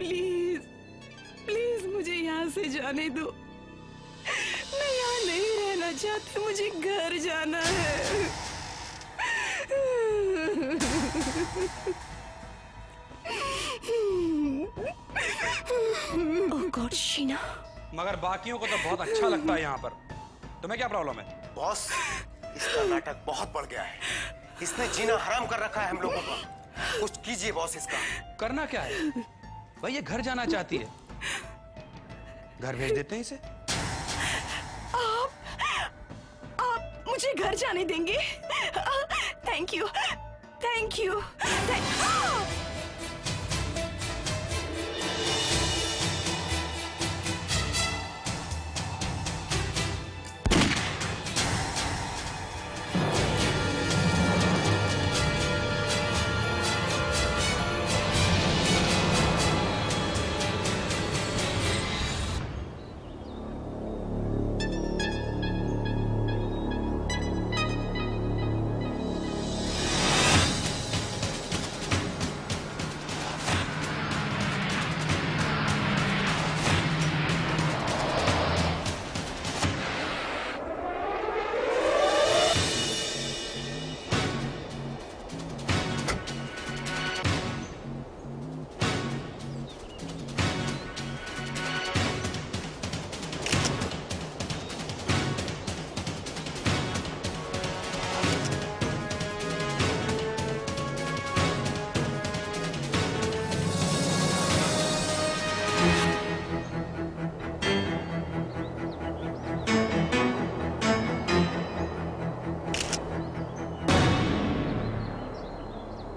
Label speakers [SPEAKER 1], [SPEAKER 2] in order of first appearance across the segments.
[SPEAKER 1] Please please मुझे यहाँ से जाने दो। मैं यहाँ नहीं रहना चाहती, मुझे घर जाना है।
[SPEAKER 2] ओह गॉड शीना।
[SPEAKER 3] मगर बाकियों को तो बहुत अच्छा लगता है यहाँ पर। तुम्हें क्या प्रॉब्लम है?
[SPEAKER 4] बॉस, इसका नाटक बहुत बढ़ गया है। इसने जीना हराम कर रखा है हम लोगों का। कुछ कीजिए बॉस इसका।
[SPEAKER 3] करना क्या है भाई? ये घर जाना चाहती है, घर भेज देते हैं इसे।
[SPEAKER 1] आप मुझे घर जाने देंगे? Thank you thank you.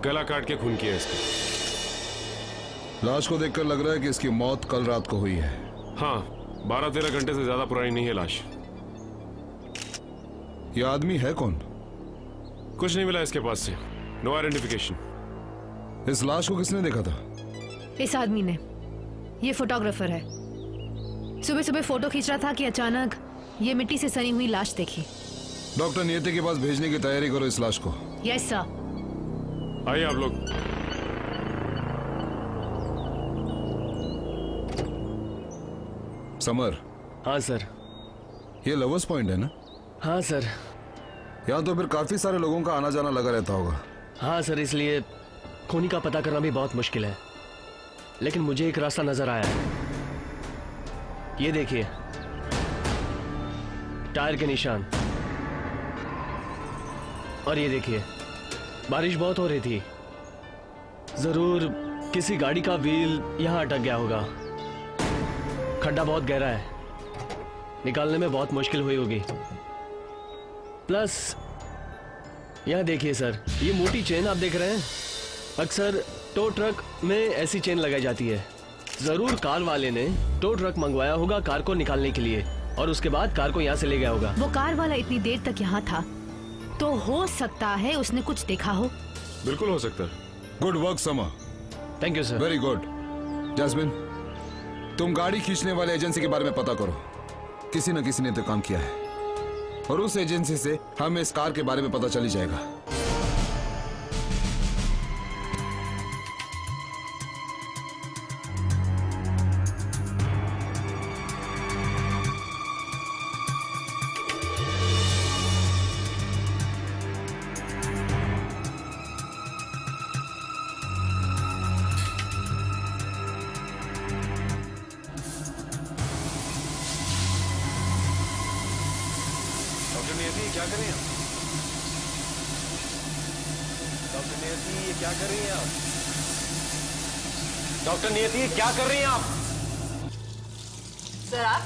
[SPEAKER 5] गला काट के खून किया इसका।
[SPEAKER 6] लाश को देखकर लग रहा है कि इसकी मौत कल रात को हुई है।
[SPEAKER 5] हाँ, 12-13 घंटे से ज्यादा पुरानी नहीं है लाश।
[SPEAKER 6] यह आदमी है कौन?
[SPEAKER 5] कुछ नहीं मिला इसके पास से, नो आइडेंटिफिकेशन।
[SPEAKER 6] इस लाश को किसने देखा था?
[SPEAKER 2] इस आदमी ने। ये फोटोग्राफर है। सुबह सुबह फोटो खींच रहा था कि अचानक ये मिट्टी से सनी हुई लाश देखी।
[SPEAKER 6] डॉक्टर नियति के पास भेजने की तैयारी करो इस लाश को।
[SPEAKER 2] Yes sir.
[SPEAKER 5] आइए आप लोग।
[SPEAKER 6] समर।
[SPEAKER 7] हाँ सर।
[SPEAKER 6] ये लवर्स पॉइंट है ना?
[SPEAKER 7] हाँ सर।
[SPEAKER 6] यहाँ तो फिर काफी सारे लोगों का आना जाना लगा रहता होगा।
[SPEAKER 7] हाँ सर, इसलिए खूनी का पता करना भी बहुत मुश्किल है, लेकिन मुझे एक रास्ता नजर आया है। ये देखिए, टायर के निशान। और ये देखिए, बारिश बहुत हो रही थी, जरूर किसी गाड़ी का व्हील यहां अटक गया होगा। खड्डा बहुत गहरा है, निकालने में बहुत मुश्किल हुई होगी। प्लस यहां देखिए सर, ये मोटी चेन आप देख रहे हैं, अक्सर टो ट्रक में ऐसी चेन लगाई जाती है। जरूर कार वाले ने टो ट्रक मंगवाया होगा कार को निकालने के लिए, और उसके बाद कार को यहां से ले गया होगा।
[SPEAKER 2] वो कार वाला इतनी देर तक यहाँ था, तो हो सकता है उसने कुछ देखा हो।
[SPEAKER 5] बिल्कुल हो सकता है।
[SPEAKER 6] Good work Samar.
[SPEAKER 7] Thank you sir.
[SPEAKER 6] Very good. Jasmine, तुम गाड़ी खींचने वाले एजेंसी के बारे में पता करो। किसी न किसी ने तो काम किया है, और उस एजेंसी से हमें इस कार के बारे में पता चल ही जाएगा।
[SPEAKER 3] क्या कर रही हैं आप? डॉक्टर नियति, ये क्या कर रही हैं आप? डॉक्टर नियति, ये क्या कर रही हैं आप?
[SPEAKER 8] सर आप?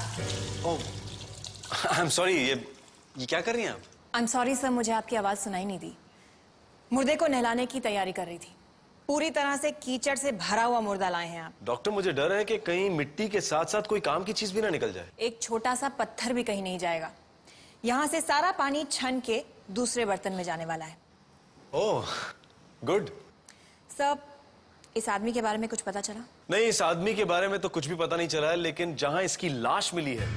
[SPEAKER 3] ओह, आई एम सॉरी, ये क्या कर रही हैं आप?
[SPEAKER 8] आई एम सॉरी सर, मुझे आपकी आवाज सुनाई नहीं दी। मुर्दे को नहलाने की तैयारी कर रही थी। पूरी तरह से कीचड़ से भरा हुआ मुर्दा लाए हैं आप।
[SPEAKER 3] डॉक्टर, मुझे डर है कि कहीं मिट्टी के साथ साथ कोई काम की चीज भी ना निकल जाए।
[SPEAKER 8] एक छोटा सा पत्थर भी कहीं नहीं जाएगा। यहाँ से सारा पानी छन के दूसरे बर्तन में जाने वाला है।
[SPEAKER 3] ओह, गुड।
[SPEAKER 8] सर, इस आदमी के बारे में कुछ पता चला?
[SPEAKER 3] नहीं, इस आदमी के बारे में तो कुछ भी पता नहीं चला है, लेकिन जहां इसकी लाश मिली है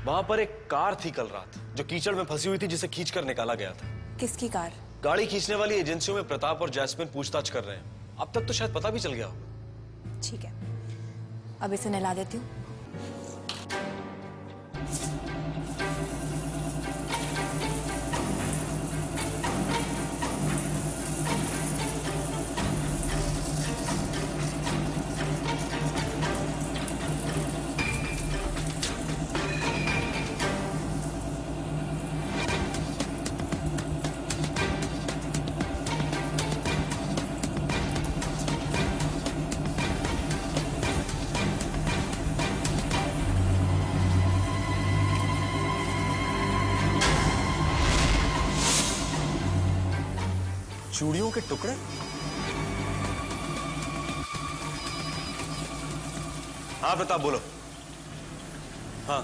[SPEAKER 3] वहां पर एक कार थी कल रात, जो कीचड़ में फंसी हुई थी, जिसे खींचकर निकाला गया था।
[SPEAKER 8] किसकी कार?
[SPEAKER 3] गाड़ी खींचने वाली एजेंसियों में प्रताप और जैस्मिन पूछताछ कर रहे हैं। अब तक तो शायद पता भी चल गया हो।
[SPEAKER 8] ठीक है, अब इसे नहला देती हूँ।
[SPEAKER 3] चूड़ियों के टुकड़े? हाँ प्रताप बोलो। हाँ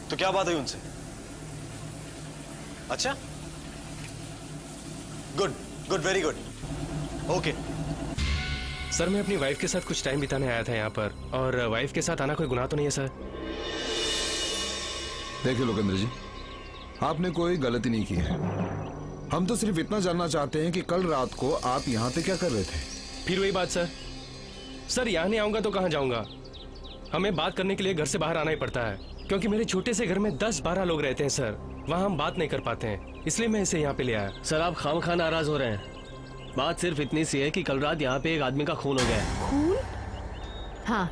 [SPEAKER 3] तो क्या बात हुई उनसे? अच्छा, good good, very good, okay.
[SPEAKER 9] Sir मैं अपनी वाइफ के साथ कुछ टाइम बिताने आया था यहाँ पर, और वाइफ के साथ आना कोई गुनाह तो नहीं है सर?
[SPEAKER 6] देखिए लोकेंद्र जी, आपने कोई गलती नहीं की है। हम तो सिर्फ इतना जानना चाहते हैं कि कल रात को आप यहाँ पे क्या कर रहे थे?
[SPEAKER 9] फिर वही बात सर। सर यहाँ नहीं आऊंगा तो कहाँ जाऊंगा? हमें बात करने के लिए घर से बाहर आना ही पड़ता है, क्योंकि मेरे छोटे से घर में 10-12 लोग रहते हैं सर। वहाँ हम बात नहीं कर पाते हैं, इसलिए मैं इसे यहाँ पे ले आया।
[SPEAKER 7] सर आप खामखा नाराज हो रहे हैं। बात सिर्फ इतनी सी है कि कल रात यहाँ पे एक आदमी का खून हो गया है।
[SPEAKER 2] खून? हाँ,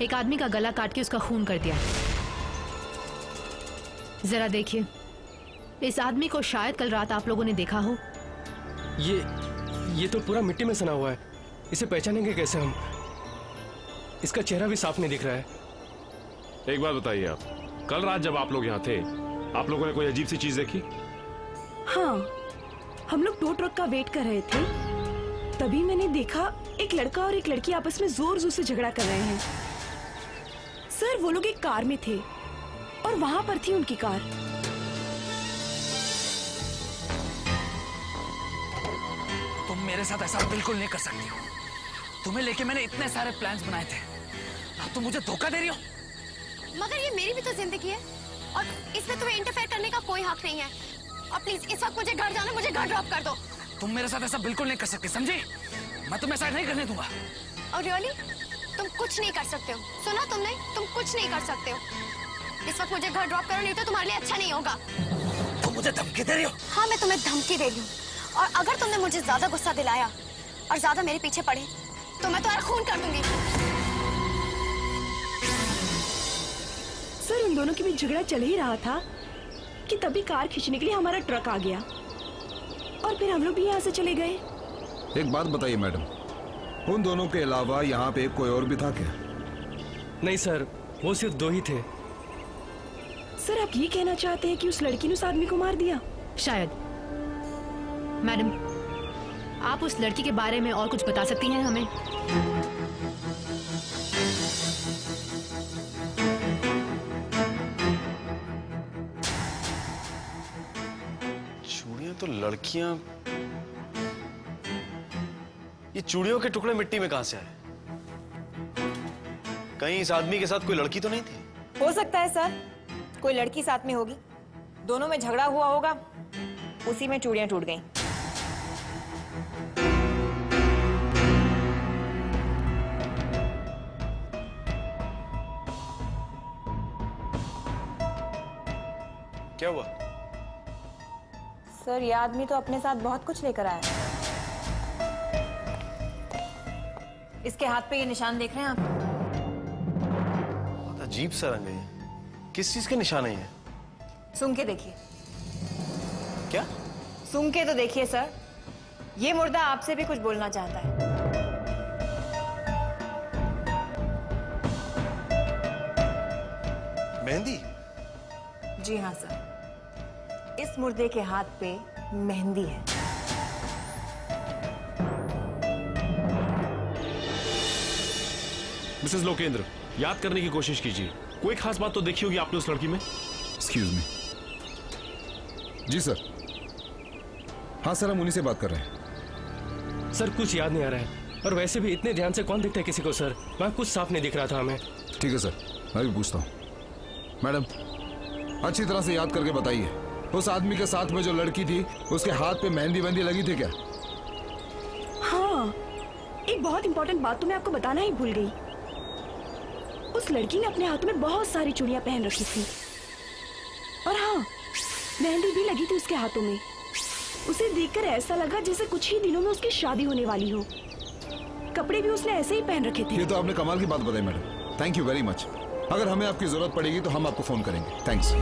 [SPEAKER 2] एक आदमी का गला काट के उसका खून कर दिया। जरा देखिए, इस आदमी को शायद कल रात आप लोगों ने देखा हो।
[SPEAKER 9] ये तो पूरा मिट्टी में सना हुआ है, इसे पहचानेंगे कैसे हम? इसका चेहरा भी साफ नहीं दिख रहा है।
[SPEAKER 5] एक बात बताइए, आप कल रात जब आप लोग यहाँ थे, आप लोगों ने कोई अजीब सी चीज देखी?
[SPEAKER 1] हाँ, हम लोग टो ट्रक का वेट कर रहे थे, तभी मैंने देखा एक लड़का और एक लड़की आपस में जोर जोर से झगड़ा कर रहे हैं। सर वो लोग एक कार में थे और वहां पर थी उनकी कार।
[SPEAKER 10] तुम मेरे साथ ऐसा बिल्कुल नहीं कर सकती हो। तुम्हें लेके मैंने इतने सारे प्लान्स बनाए थे, अब तुम मुझे धोखा दे रही हो।
[SPEAKER 11] मगर ये मेरी भी तो जिंदगी है और इसमें तुम्हें इंटरफेयर करने का कोई हक नहीं है। और प्लीज इस वक्त मुझे घर जाना, मुझे घर ड्रॉप कर दो।
[SPEAKER 10] तुम मेरे साथ ऐसा बिल्कुल नहीं कर सकती, समझी? मैं तुम्हें ऐसा नहीं करने दूंगा।
[SPEAKER 11] और रियली तुम कुछ नहीं कर सकते हो। सुना तुमने? तुम कुछ नहीं कर सकते हो। इस वक्त मुझे घर ड्रॉप करो, नहीं तो तुम्हारे लिए अच्छा नहीं होगा।
[SPEAKER 10] तुम मुझे धमकी दे रही हो?
[SPEAKER 11] हाँ, मैं तुम्हें धमकी दे रही हूँ, और अगर तुमने मुझे ज्यादा गुस्सा दिलाया और ज्यादा मेरे पीछे पड़े तो मैं तुम्हारा खून कर दूंगी।
[SPEAKER 1] सर उन दोनों के बीच झगड़ा चल ही रहा था कि तभी कार खींचने के लिए हमारा ट्रक आ गया और फिर हम लोग भी यहाँ से चले गए।
[SPEAKER 6] एक बात बताइए मैडम, उन दोनों के अलावा यहाँ पे कोई और भी था क्या?
[SPEAKER 9] नहीं सर, वो सिर्फ 2 ही थे।
[SPEAKER 1] सर आप ये कहना चाहते हैं कि उस लड़की ने उस आदमी को मार दिया?
[SPEAKER 2] शायद। मैडम, आप उस लड़की के बारे में और कुछ बता सकती हैं हमें?
[SPEAKER 3] चूड़ियां तो लड़कियां, ये चूड़ियों के टुकड़े मिट्टी में कहां से आए? कहीं इस आदमी के साथ कोई लड़की तो नहीं थी?
[SPEAKER 8] हो सकता है सर, कोई लड़की साथ में होगी, दोनों में झगड़ा हुआ होगा, उसी में चूड़ियां टूट गईं।
[SPEAKER 3] क्या हुआ?
[SPEAKER 8] सर ये आदमी तो अपने साथ बहुत कुछ लेकर आया है। इसके हाथ पे ये निशान देख रहे हैं आप?
[SPEAKER 3] बहुत अजीब सा रंग है ये। किस चीज के निशान है ये?
[SPEAKER 8] सूंघ के देखिए।
[SPEAKER 3] क्या?
[SPEAKER 8] सूंघ के तो देखिए सर, ये मुर्दा आपसे भी कुछ बोलना चाहता है।
[SPEAKER 3] मेहंदी?
[SPEAKER 8] जी हाँ सर, इस मुर्दे के हाथ पे मेहंदी है।
[SPEAKER 5] मिसेस लोकेंद्र, याद करने की कोशिश कीजिए, कोई खास बात तो देखी होगी आपने उस लड़की में?
[SPEAKER 6] Excuse me. जी सर। हाँ सर, हम उन्हीं से बात कर रहे हैं।
[SPEAKER 9] सर कुछ याद नहीं आ रहा है, और वैसे भी इतने ध्यान से कौन देखता है किसी को सर? वहाँ कुछ साफ नहीं दिख रहा था हमें।
[SPEAKER 6] ठीक है सर, मैं भी पूछता हूँ। मैडम अच्छी तरह से याद करके बताइए, उस आदमी के साथ में जो लड़की थी उसके हाथ पे मेहंदी वेहंदी लगी थी क्या?
[SPEAKER 1] हाँ, एक बहुत इंपॉर्टेंट बात तो मैं आपको बताना ही भूल गई। उस लड़की ने अपने हाथों में बहुत सारी चूड़ियां पहन रखी थी और हाँ, मेहंदी भी लगी थी उसके हाथों में। उसे देखकर ऐसा लगा जैसे कुछ ही दिनों में उसकी शादी होने वाली हो। कपड़े भी उसने ऐसे ही पहन रखे थे।
[SPEAKER 6] ये तो आपने कमाल की बात बताई madam, thank you very much. अगर हमें आपकी जरूरत पड़ेगी तो हम आपको फोन करेंगे। थैंक्स।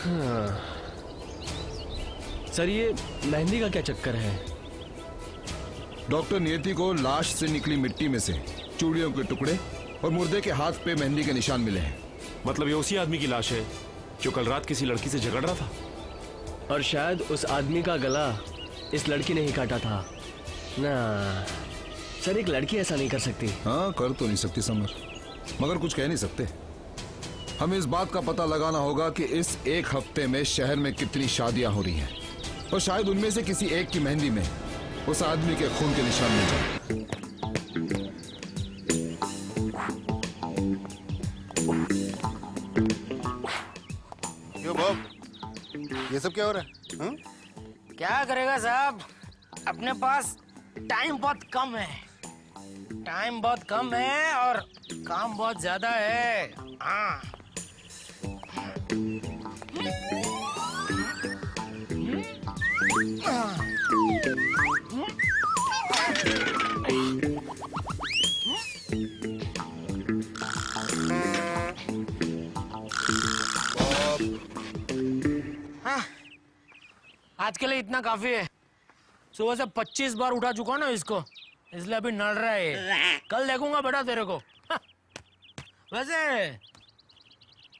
[SPEAKER 7] हाँ। सर ये मेहंदी का क्या चक्कर है?
[SPEAKER 6] डॉक्टर नियति को लाश से निकली मिट्टी में से चूड़ियों के टुकड़े और मुर्दे के हाथ पे मेहंदी के निशान मिले हैं।
[SPEAKER 5] मतलब ये उसी आदमी की लाश है जो कल रात किसी लड़की से झगड़ रहा था,
[SPEAKER 7] और शायद उस आदमी का गला इस लड़की ने ही काटा था ना। सर एक लड़की ऐसा नहीं कर सकती।
[SPEAKER 6] हाँ, कर तो नहीं सकती समर, मगर कुछ कह नहीं सकते। हमें इस बात का पता लगाना होगा कि इस एक हफ्ते में शहर में कितनी शादियां हो रही हैं और शायद उनमें से किसी एक की मेहंदी में उस आदमी के खून के निशान मिल जाए।
[SPEAKER 4] क्यों बॉब, ये सब क्या हो रहा है?
[SPEAKER 10] क्या करेगा साहब, अपने पास टाइम बहुत कम है। टाइम बहुत कम है और काम बहुत ज्यादा है। हाँ। आज के लिए इतना काफी है। सुबह से 25 बार उठा चुका हूं ना इसको, इसलिए अभी नड़ रहा है। कल देखूंगा बेटा तेरे को। वैसे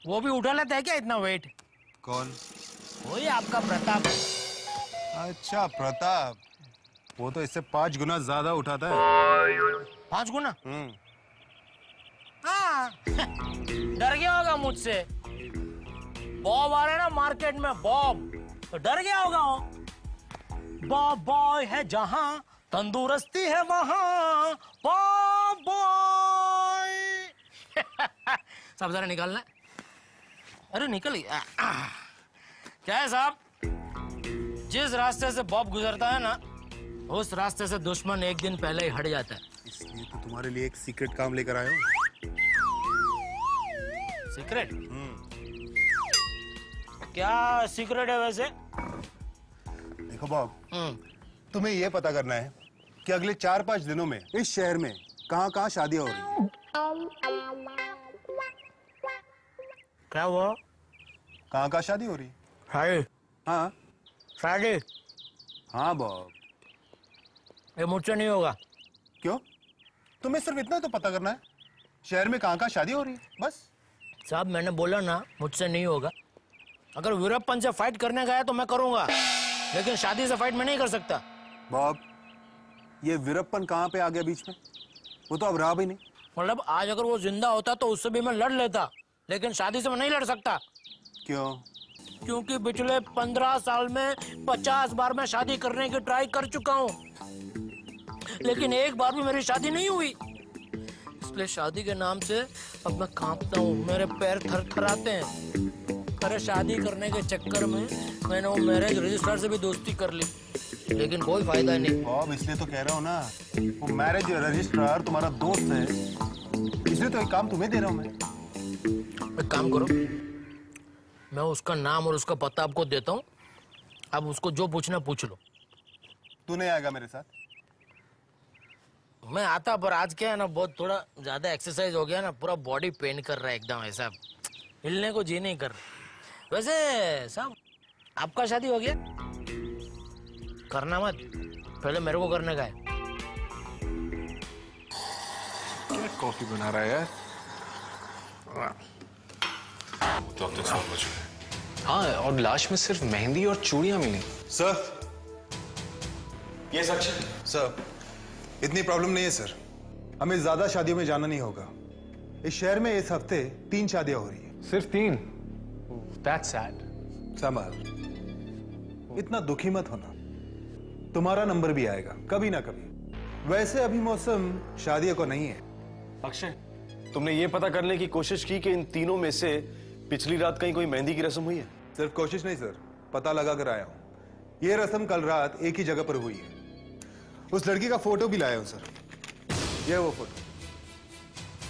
[SPEAKER 10] वो भी उठा लेता है क्या इतना वेट?
[SPEAKER 4] कौन?
[SPEAKER 10] वही आपका प्रताप।
[SPEAKER 4] अच्छा प्रताप, वो तो इससे 5 गुना ज्यादा उठाता है।
[SPEAKER 10] 5 गुना? हाँ। डर गया होगा मुझसे। बॉब आ रहे हैं ना मार्केट में, बॉब, तो डर गया होगा वो। बॉब बॉय है जहां, तंदुरुस्ती है वहां। Bob boy. सब जरा निकालना। अरे निकल गया। क्या है साहब, जिस रास्ते से बॉब गुजरता है ना, उस रास्ते से दुश्मन एक दिन पहले ही हट जाता है।
[SPEAKER 4] इसलिए तो तुम्हारे लिए एक सीक्रेट काम लेकर आया हूँ।
[SPEAKER 10] सीक्रेट? क्या सीक्रेट है वैसे?
[SPEAKER 4] देखो बॉब, तुम्हें यह पता करना है कि अगले 4-5 दिनों में इस शहर में कहाँ-कहाँ शादियां हो रही हैं।
[SPEAKER 10] क्या हुआ?
[SPEAKER 4] कहाँ-कहाँ शादी हो रही है?
[SPEAKER 10] शादी?
[SPEAKER 4] हाँ
[SPEAKER 10] शादी?
[SPEAKER 4] हाँ बॉब।
[SPEAKER 10] ये मुझसे नहीं होगा।
[SPEAKER 4] क्यों? तुम्हें सिर्फ इतना तो पता करना है, शहर में कहाँ-कहाँ शादी हो रही है, बस।
[SPEAKER 10] साहब मैंने बोला ना, मुझसे नहीं होगा। अगर वीरप्पन से फाइट करने गया तो मैं करूंगा, लेकिन शादी से फाइट मैं नहीं कर सकता।
[SPEAKER 4] बॉब, ये वीरप्पन कहाँ पे आ गया बीच में? वो तो अब रहा भी नहीं।
[SPEAKER 10] मतलब आज अगर वो जिंदा होता तो उससे भी मैं लड़ लेता, लेकिन शादी से मैं नहीं लड़ सकता।
[SPEAKER 4] क्यों?
[SPEAKER 10] क्योंकि पिछले 15 साल में 50 बार मैं शादी करने की ट्राई कर चुका हूँ, लेकिन एक बार भी मेरी शादी नहीं हुई। इसलिए शादी के नाम से अब मैं कांपता हूँ, मेरे पैर थरथराते हैं। अरे शादी करने के चक्कर में मैंने वो मैरिज रजिस्ट्रार से भी दोस्ती कर ली, लेकिन कोई फायदा नहीं।
[SPEAKER 4] बॉब, इसलिए तो कह रहा हूँ ना, वो मैरिज रजिस्ट्रार तुम्हारा दोस्त है, इसलिए तो एक काम तुम्हें दे रहा हूँ मैं।
[SPEAKER 10] एक काम करो, मैं उसका नाम और उसका पता आपको देता हूँ, अब उसको जो पूछना पूछ लो।
[SPEAKER 4] तू नहीं आएगा मेरे साथ?
[SPEAKER 10] मैं आता, पर आज क्या है ना, बहुत थोड़ा ज्यादा एक्सरसाइज हो गया ना, पूरा बॉडी पेन कर रहा है एकदम, ऐसा हिलने को जी नहीं कर रहा। वैसे साहब, आपका शादी हो गया? करना मत, पहले मेरे को करने का है।
[SPEAKER 4] क्या कॉफी बना रहा है यार?
[SPEAKER 3] तो अब तक 7 बज गए।
[SPEAKER 12] हाँ, और लाश में सिर्फ मेहंदी और चूड़ियां मिली।
[SPEAKER 4] सर,
[SPEAKER 3] ये सच?
[SPEAKER 4] सर, इतनी प्रॉब्लम नहीं है सर, हमें ज्यादा शादियों में जाना नहीं होगा। इस शहर में इस हफ्ते 3 शादियां हो रही है।
[SPEAKER 12] सिर्फ 3? That's sad.
[SPEAKER 4] समर, इतना दुखी मत होना, तुम्हारा नंबर भी आएगा कभी ना कभी। वैसे अभी मौसम शादियों को नहीं है।
[SPEAKER 3] अक्षय, तुमने ये पता करने की कोशिश की कि इन तीनों में से पिछली रात कहीं कोई मेहंदी की रस्म हुई है?
[SPEAKER 4] सिर्फ कोशिश नहीं सर, पता लगा कर आया हूं। ये रस्म कल रात एक ही जगह पर हुई है। उस लड़की का फोटो भी लाया हूं सर। ये वो फोटो,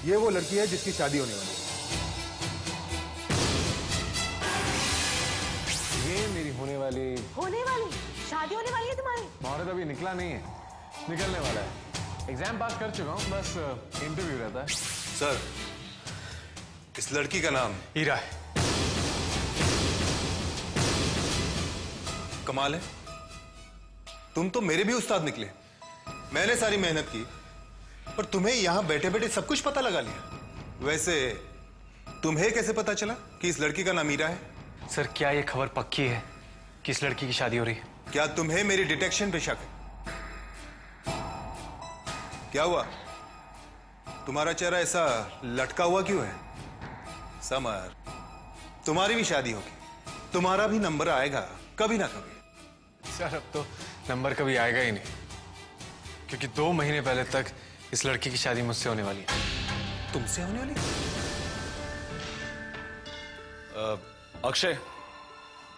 [SPEAKER 4] ये वो लड़की है जिसकी शादी होने वाली है।
[SPEAKER 12] ये मेरी होने वाली
[SPEAKER 1] शादी होने वाली है तुम्हारी?
[SPEAKER 12] मुहूर्त अभी निकला नहीं है, निकलने वाला है। एग्जाम पास कर चुका हूँ, बस इंटरव्यू रहता है।
[SPEAKER 4] सर, इस लड़की का नाम
[SPEAKER 12] हीरा है।
[SPEAKER 4] कमाल है, तुम तो मेरे भी उस्ताद निकले। मैंने सारी मेहनत की, पर तुम्हें यहां बैठे बैठे सब कुछ पता लगा लिया। वैसे तुम्हें कैसे पता चला कि इस लड़की का नाम हीरा है?
[SPEAKER 12] सर, क्या ये खबर पक्की है कि इस लड़की की शादी हो रही है?
[SPEAKER 4] क्या तुम्हें मेरी डिटेक्शन पे शक है? क्या हुआ, तुम्हारा चेहरा ऐसा लटका हुआ क्यों है? समर, तुम्हारी भी शादी होगी, तुम्हारा भी नंबर आएगा कभी ना कभी।
[SPEAKER 12] सर, अब तो नंबर कभी आएगा ही नहीं, क्योंकि 2 महीने पहले तक इस लड़की की शादी मुझसे होने वाली है।
[SPEAKER 4] तुमसे होने वाली?
[SPEAKER 3] अक्षय,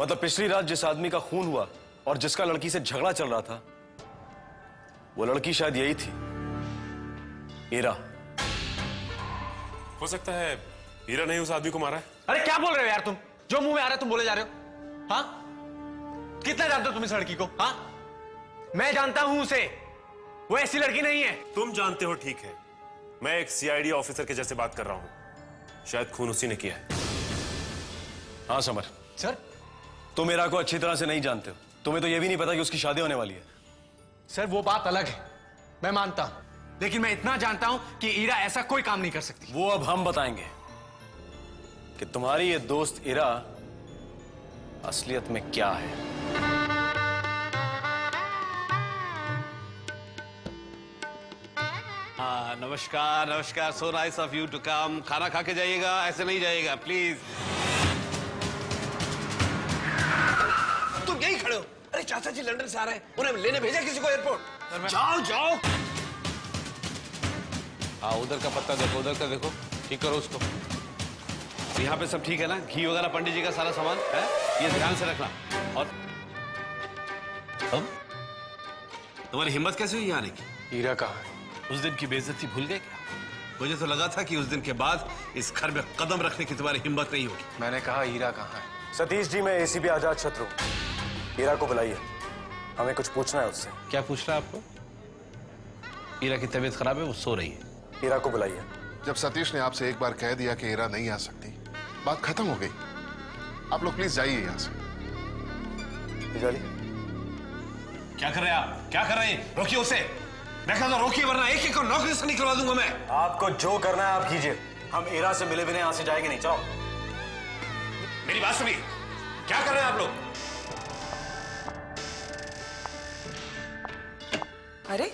[SPEAKER 3] मतलब पिछली रात जिस आदमी का खून हुआ और जिसका लड़की से झगड़ा चल रहा था, वो लड़की शायद यही थी, हीरा।
[SPEAKER 5] हो सकता है हीरा ने उस आदमी को मारा है।
[SPEAKER 13] अरे क्या बोल रहे हो यार तुम? जो मुंह में आ रहा है तुम बोले जा रहे हो। हाँ, कितना जानते हो तुम इस लड़की को? हाँ, मैं जानता हूं उसे, वो ऐसी लड़की नहीं है।
[SPEAKER 5] तुम जानते हो, ठीक है। मैं एक सीआईडी ऑफिसर के जैसे बात कर रहा हूं, शायद खून उसी ने किया है।
[SPEAKER 3] हाँ समर।
[SPEAKER 13] सर,
[SPEAKER 3] तुम हीरा को अच्छी तरह से नहीं जानते हो, तुम्हें तो यह भी नहीं पता कि उसकी शादी होने वाली है।
[SPEAKER 13] सर, वो बात अलग है, मैं मानता हूं, लेकिन मैं इतना जानता हूं कि हीरा ऐसा कोई काम नहीं कर सकती।
[SPEAKER 3] वो अब हम बताएंगे कि तुम्हारी ये दोस्त हीरा असलियत में क्या है।
[SPEAKER 14] हाँ, नमस्कार नमस्कार। So nice of you to come. खाना खा के जाइएगा, ऐसे नहीं जाइएगा प्लीज। तुम यही खड़े हो? अरे चाचा जी लंदन से आ रहे हैं, उन्हें लेने भेजा किसी को एयरपोर्ट। जाओ जाओ। हाँ, उधर का पत्ता देखो, उधर का देखो, ठीक करो उसको। यहाँ पे सब ठीक है ना? घी वगैरह पंडित जी का सारा सामान है, ये ध्यान से रखना। और अब तुम्हारी हिम्मत कैसे हुई आने की?
[SPEAKER 12] हीरा कहाँ है?
[SPEAKER 14] उस दिन की बेइज्जती भूल गए क्या? मुझे तो लगा था कि उस दिन के बाद इस घर में कदम रखने की तुम्हारी हिम्मत नहीं होगी।
[SPEAKER 12] मैंने कहा हीरा कहाँ है?
[SPEAKER 3] सतीश जी, मैं एसीपी आजाद शत्रु, हीरा को बुलाइए, हमें कुछ पूछना है उससे।
[SPEAKER 14] क्या पूछना है आपको? हीरा की तबीयत खराब है, वो सो रही है।
[SPEAKER 3] हीरा को बुलाइए।
[SPEAKER 15] जब सतीश ने आपसे एक बार कह दिया कि हीरा नहीं आ सकती, बात खत्म हो गई। आप लोग प्लीज जाइए यहाँ से।
[SPEAKER 14] क्या कर रहे हैं आप? क्या कर रहे हैं? रोकिए उसे। मैं कहता रोकिए, वरना एक एक को नौकरी से निकलवा दूंगा मैं।
[SPEAKER 3] आपको जो करना है आप कीजिए, हम हीरा से मिले बिना यहाँ से जाएंगे नहीं। चलो
[SPEAKER 14] मेरी बात सुनिए। क्या कर रहे हैं आप लोग?
[SPEAKER 16] अरे,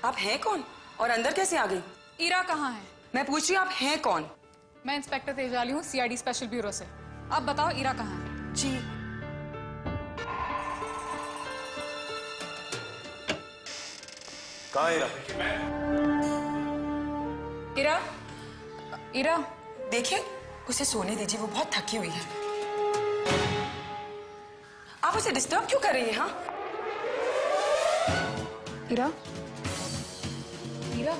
[SPEAKER 16] आप हैं कौन और अंदर कैसे आ गई?
[SPEAKER 17] हीरा कहाँ है?
[SPEAKER 16] मैं पूछ रही हूँ, आप हैं कौन?
[SPEAKER 17] मैं इंस्पेक्टर तेजाली हूँ, सीआईडी स्पेशल ब्यूरो से। अब बताओ हीरा कहाँ है?
[SPEAKER 16] जी,
[SPEAKER 3] कहाँ हीरा?
[SPEAKER 16] हीरा, हीरा देखिए, उसे सोने दीजिए, वो बहुत थकी हुई है। आप उसे डिस्टर्ब क्यों कर रही हैं? हाँ,
[SPEAKER 17] हीरा, हीरा।